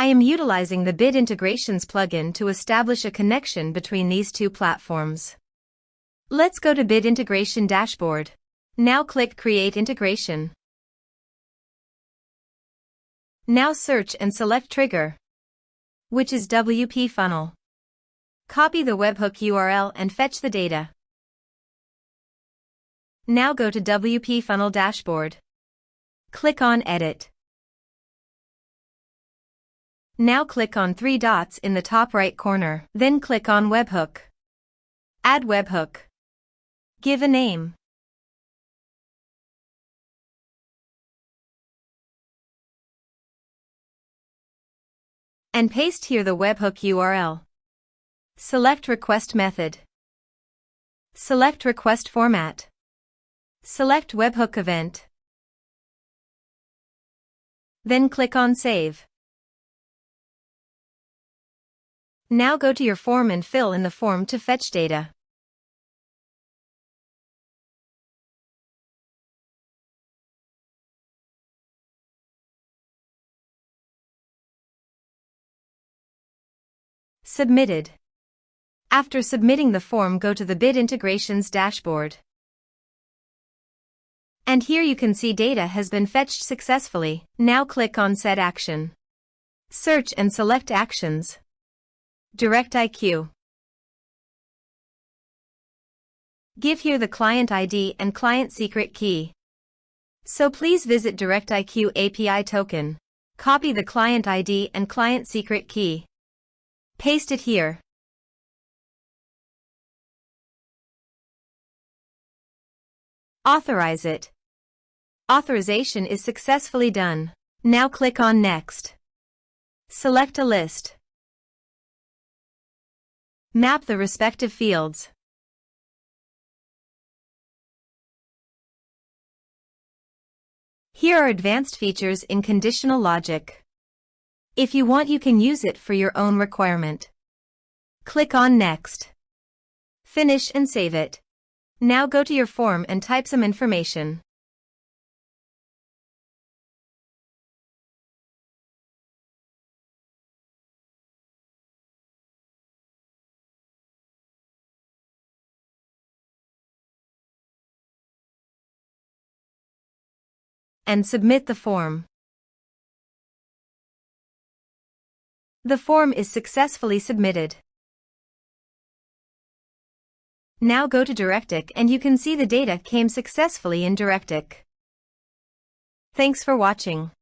I am utilizing the Bid Integrations plugin to establish a connection between these two platforms. Let's go to Bid Integration Dashboard. Now click Create Integration. Now search and select Trigger, which is WPFunnel. Copy the webhook URL and fetch the data. Now go to WPFunnel Dashboard. Click on Edit. Now click on 3 dots in the top right corner. Then click on Webhook. Add webhook. Give a name. And paste here the webhook URL. Select Request Method. Select Request Format. Select Webhook Event. Then click on Save. Now go to your form and fill in the form to fetch data. Submitted. After submitting the form, go to the Bid Integrations dashboard. And here you can see data has been fetched successfully. Now click on Set Action. Search and select Actions. DirectIQ. Give here the client ID and client secret key. So please visit DirectIQ API token. Copy the client ID and client secret key. Paste it here. Authorize it. Authorization is successfully done. Now click on Next. Select a list. Map the respective fields. Here are advanced features in conditional logic. If you want, you can use it for your own requirement. Click on Next. Finish and save it. Now go to your form and type some information. And submit the form. The form is successfully submitted. Now go to DirectIQ and you can see the data came successfully in DirectIQ. Thanks for watching.